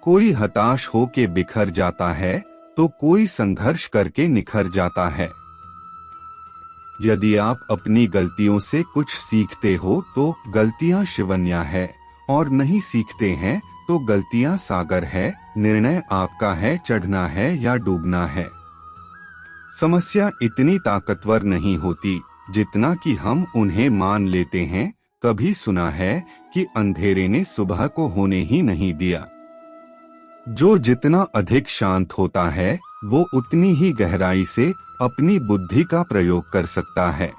कोई हताश हो के बिखर जाता है तो कोई संघर्ष करके निखर जाता है। यदि आप अपनी गलतियों से कुछ सीखते हो तो गलतियां शिवन्या है, और नहीं सीखते हैं तो गलतियां सागर है। निर्णय आपका है, चढ़ना है या डूबना है। समस्या इतनी ताकतवर नहीं होती जितना कि हम उन्हें मान लेते हैं। कभी सुना है कि अंधेरे ने सुबह को होने ही नहीं दिया। जो जितना अधिक शांत होता है वो उतनी ही गहराई से अपनी बुद्धि का प्रयोग कर सकता है।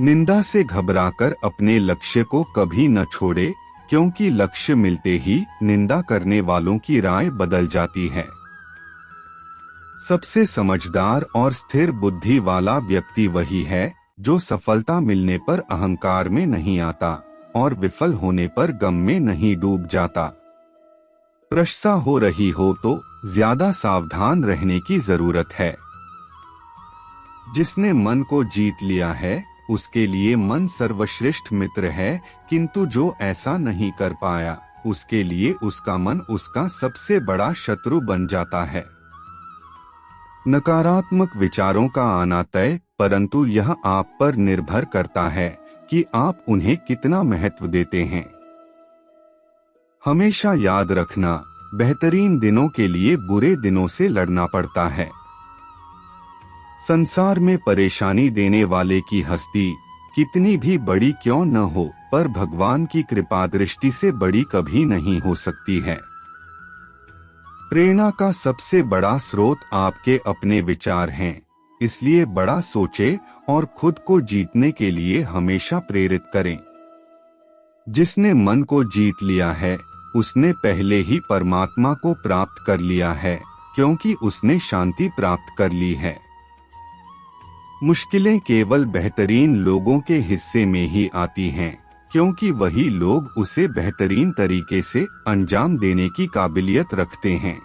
निंदा से घबराकर अपने लक्ष्य को कभी न छोड़े, क्योंकि लक्ष्य मिलते ही निंदा करने वालों की राय बदल जाती है। सबसे समझदार और स्थिर बुद्धि वाला व्यक्ति वही है जो सफलता मिलने पर अहंकार में नहीं आता और विफल होने पर गम में नहीं डूब जाता। प्रशंसा हो रही हो तो ज्यादा सावधान रहने की जरूरत है। जिसने मन को जीत लिया है उसके लिए मन सर्वश्रेष्ठ मित्र है, किंतु जो ऐसा नहीं कर पाया उसके लिए उसका मन उसका सबसे बड़ा शत्रु बन जाता है। नकारात्मक विचारों का आना तय, परंतु यह आप पर निर्भर करता है कि आप उन्हें कितना महत्व देते हैं। हमेशा याद रखना, बेहतरीन दिनों के लिए बुरे दिनों से लड़ना पड़ता है। संसार में परेशानी देने वाले की हस्ती कितनी भी बड़ी क्यों न हो, पर भगवान की कृपा दृष्टि से बड़ी कभी नहीं हो सकती है। प्रेरणा का सबसे बड़ा स्रोत आपके अपने विचार हैं, इसलिए बड़ा सोचें और खुद को जीतने के लिए हमेशा प्रेरित करें। जिसने मन को जीत लिया है उसने पहले ही परमात्मा को प्राप्त कर लिया है, क्योंकि उसने शांति प्राप्त कर ली है। मुश्किलें केवल बेहतरीन लोगों के हिस्से में ही आती हैं, क्योंकि वही लोग उसे बेहतरीन तरीके से अंजाम देने की काबिलियत रखते हैं।